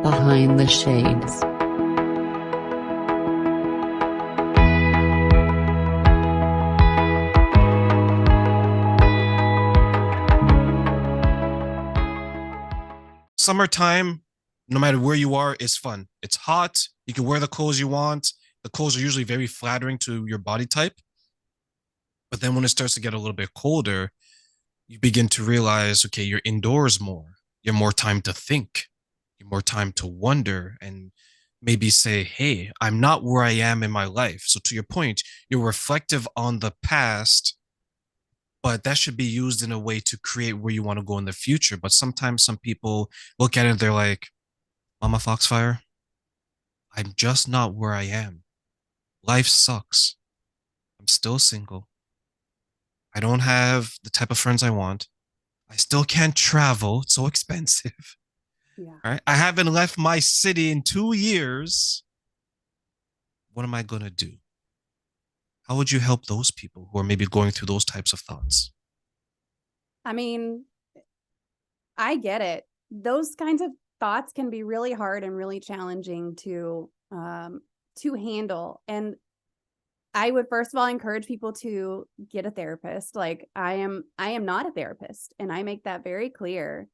Behind the Shades. Summertime, no matter where you are, is fun. It's hot. You can wear the clothes you want. The clothes are usually very flattering to your body type. But then when it starts to get a little bit colder, you begin to realize, okay, you're indoors more. You have more time to think. You have more time to wonder and maybe say, hey, I'm not where I am in my life. So to your point, you're reflective on the past, but that should be used in a way to create where you want to go in the future. But sometimes some people look at it, they're like, Momma FoxFire, I'm just not where I am. Life sucks. I'm still single. I don't have the type of friends I want. I still can't travel. It's so expensive. Yeah. All right. I haven't left my city in 2 years. What am I going to do? How would you help those people who are maybe going through those types of thoughts? I mean, I get it. Those kinds of thoughts can be really hard and really challenging to handle. And I would first of all encourage people to get a therapist. Like I am not a therapist, and I make that very clear.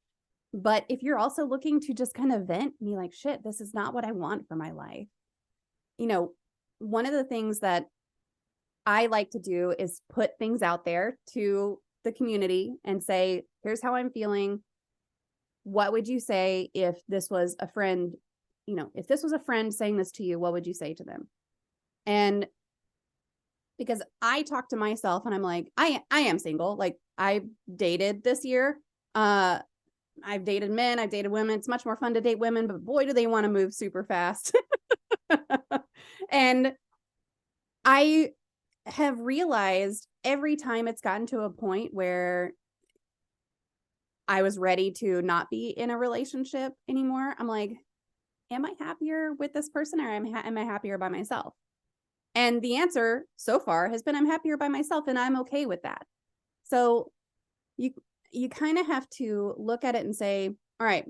But if you're also looking to just kind of vent, be like, shit, this is not what I want for my life. You know, one of the things that I like to do is put things out there to the community and say, here's how I'm feeling. What would you say if this was a friend? If this was a friend saying this to you, what would you say to them? And because I talk to myself and I'm like, I am single. Like I've dated this year. I've dated men, I've dated women. It's much more fun to date women, but boy, do they want to move super fast. And I have realized every time it's gotten to a point where I was ready to not be in a relationship anymore, I'm like, am I happier with this person, or am I happier by myself? And the answer so far has been I'm happier by myself, and I'm okay with that. So you you kind of have to look at it and say, all right,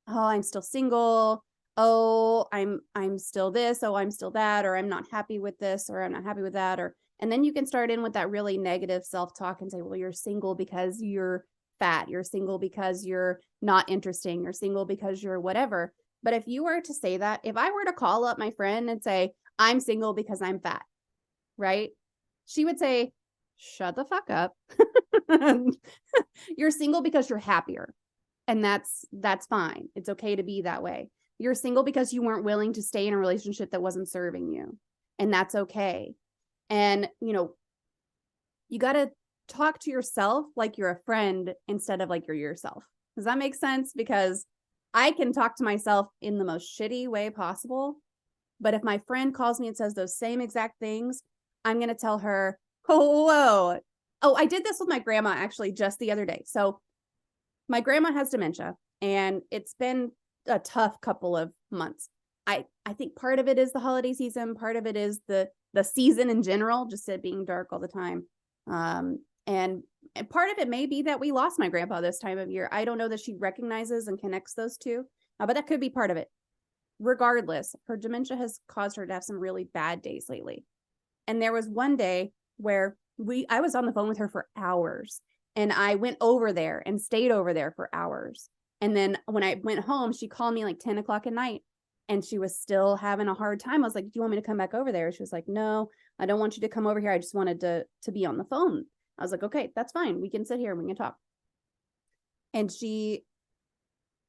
oh, I'm still single. Oh, I'm still this. Oh, I'm still that. Or I'm not happy with this, or I'm not happy with that. Or and then you can start in with that really negative self-talk and say, well, you're single because you're fat. You're single because you're not interesting. You're single because you're whatever. But if you were to say that, if I were to call up my friend and say, I'm single because I'm fat, right? She would say, shut the fuck up. You're single because you're happier. And that's fine. It's okay to be that way. You're single because you weren't willing to stay in a relationship that wasn't serving you. And that's okay. And, you got to talk to yourself like you're a friend instead of like you're yourself. Does that make sense? Because I can talk to myself in the most shitty way possible. But if my friend calls me and says those same exact things, I'm going to tell her, oh, whoa. Oh, I did this with my grandma actually just the other day. So my grandma has dementia, and it's been a tough couple of months. I think part of it is the holiday season. Part of it is the season in general, just it being dark all the time. And part of it may be that we lost my grandpa this time of year. I don't know that she recognizes and connects those two, but that could be part of it. Regardless, her dementia has caused her to have some really bad days lately. And there was one day where I was on the phone with her for hours, and I went over there and stayed over there for hours. And then when I went home, she called me like 10 o'clock at night, and she was still having a hard time. I was like, do you want me to come back over there? She was like, no, I don't want you to come over here. I just wanted to be on the phone. I was like, okay, that's fine. We can sit here and we can talk. And she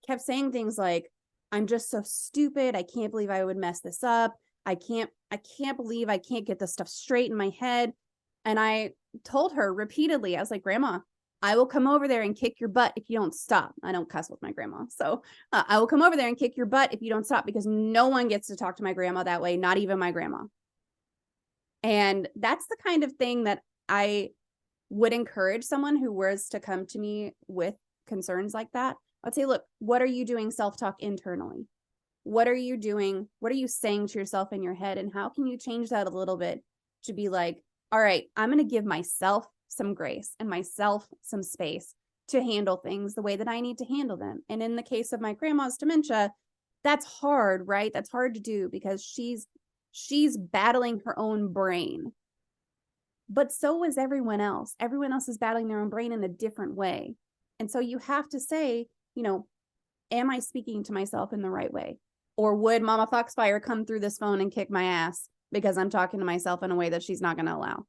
kept saying things like, I'm just so stupid. I can't believe I would mess this up. I can't believe I can't get this stuff straight in my head. And I told her repeatedly, I was like, Grandma, I will come over there and kick your butt if you don't stop. I don't cuss with my grandma. So I will come over there and kick your butt if you don't stop, because no one gets to talk to my grandma that way, not even my grandma. And that's the kind of thing that I would encourage someone who was to come to me with concerns like that. I'd say, look, what are you doing self-talk internally? What are you doing? What are you saying to yourself in your head? And how can you change that a little bit to be like, all right, I'm going to give myself some grace and myself some space to handle things the way that I need to handle them. And in the case of my grandma's dementia, that's hard, right? That's hard to do because she's battling her own brain. But so is everyone else. Everyone else is battling their own brain in a different way. And so you have to say, am I speaking to myself in the right way? Or would Momma FoxFire come through this phone and kick my ass because I'm talking to myself in a way that she's not going to allow?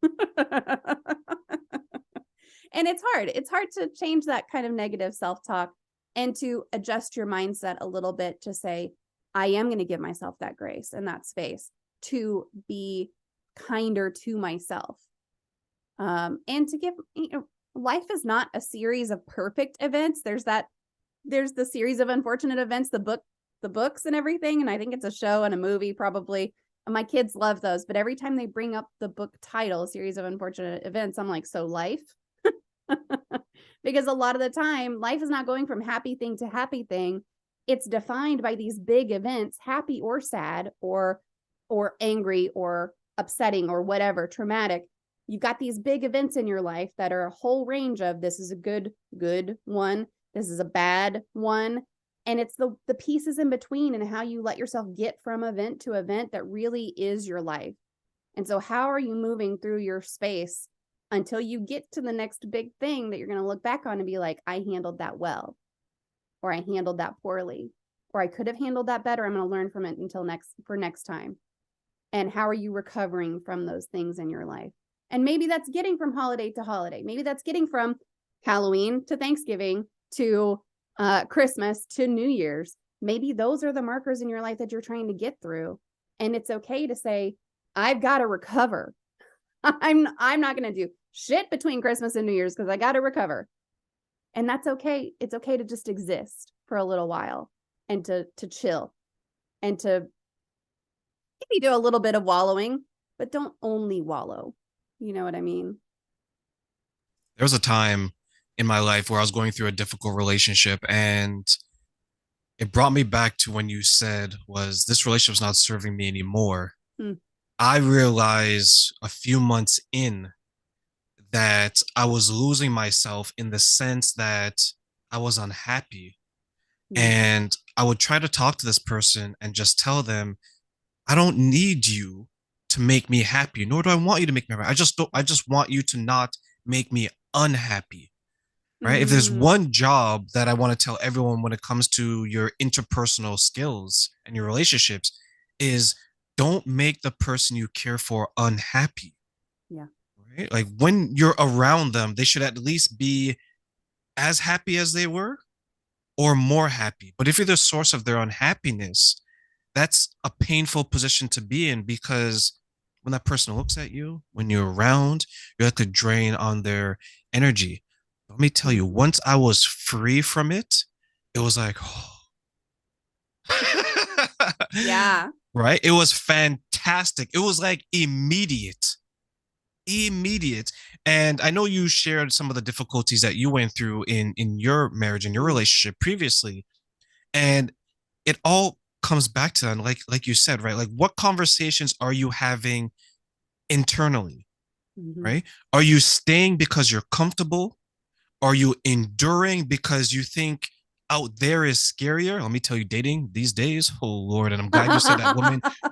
And it's hard. It's hard to change that kind of negative self-talk and to adjust your mindset a little bit to say, I am going to give myself that grace and that space to be kinder to myself. And to give, life is not a series of perfect events. There's the series of unfortunate events, the books and everything. And I think it's a show and a movie probably. And my kids love those, but every time they bring up the book title, series of unfortunate events, I'm like, so life? Because a lot of the time, life is not going from happy thing to happy thing. It's defined by these big events, happy or sad or angry or upsetting or whatever, traumatic. You've got these big events in your life that are a whole range of, this is a good one, this is a bad one. And it's the pieces in between and how you let yourself get from event to event that really is your life. And so how are you moving through your space until you get to the next big thing that you're going to look back on and be like, I handled that well, or I handled that poorly, or I could have handled that better. I'm going to learn from it for next time. And how are you recovering from those things in your life? And maybe that's getting from holiday to holiday. Maybe that's getting from Halloween to Thanksgiving to Christmas to New Year's. Maybe those are the markers in your life that you're trying to get through. And it's okay to say, I've got to recover. I'm not going to do shit between Christmas and New Year's because I got to recover. And that's okay. It's okay to just exist for a little while and to chill and to maybe do a little bit of wallowing, but don't only wallow. You know what I mean? There was a time in my life where I was going through a difficult relationship, and it brought me back to when you said was this relationship's not serving me anymore. I realized a few months in that I was losing myself in the sense that I was unhappy. And I would try to talk to this person and just tell them, I don't need you to make me happy, nor do I want you to make me happy. I just want you to not make me unhappy. Right? If there's one job that I want to tell everyone when it comes to your interpersonal skills and your relationships is don't make the person you care for unhappy. Yeah. Right? Like when you're around them, they should at least be as happy as they were or more happy. But if you're the source of their unhappiness, that's a painful position to be in, because when that person looks at you, when you're around, you're like a drain on their energy. Let me tell you, once I was free from it, it was like, oh. Yeah. Right? It was fantastic. It was like immediate. And I know you shared some of the difficulties that you went through in your marriage and your relationship previously. And it all comes back to that, like you said, right? Like, what conversations are you having internally? Right? Are you staying because you're comfortable? Are you enduring because you think out there is scarier? Let me tell you, dating these days, oh Lord, and I'm glad you said that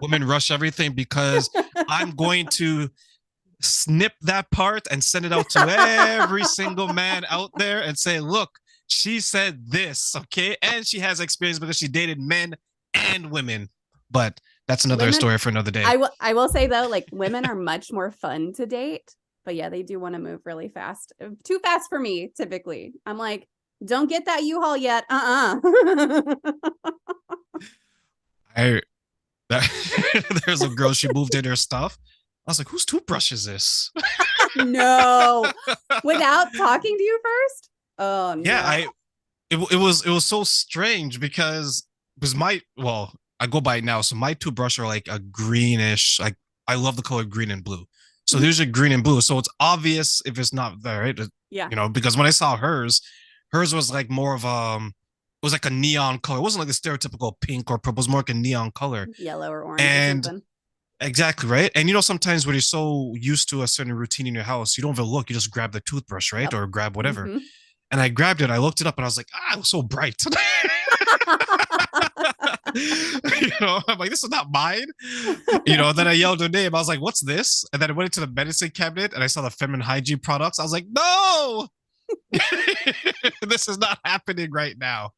women rush everything, because I'm going to snip that part and send it out to every single man out there and say, look, she said this, okay? And she has experience because she dated men and women. But that's another story for another day. I will say though, like, women are much more fun to date. But yeah, they do want to move really fast. Too fast for me, typically. I'm like, don't get that U-Haul yet. There's a girl, she moved in her stuff. I was like, whose toothbrush is this? No. Without talking to you first? Oh no. Yeah, it was so strange because I go by it now. So my toothbrush are like a greenish, like I love the color green and blue. So there's a green and blue. So it's obvious if it's not there, right? Yeah. Because when I saw hers was like more of it was like a neon color. It wasn't like the stereotypical pink or purple. It was more like a neon color. Yellow or orange or something. Exactly, right? And sometimes when you're so used to a certain routine in your house, you don't even look, you just grab the toothbrush, right? Yep. Or grab whatever. And I grabbed it, I looked it up, and I was like, it was so bright. I'm like, this is not mine. Then I yelled her name. I was like, what's this? And then I went into the medicine cabinet and I saw the feminine hygiene products. I was like, no, this is not happening right now.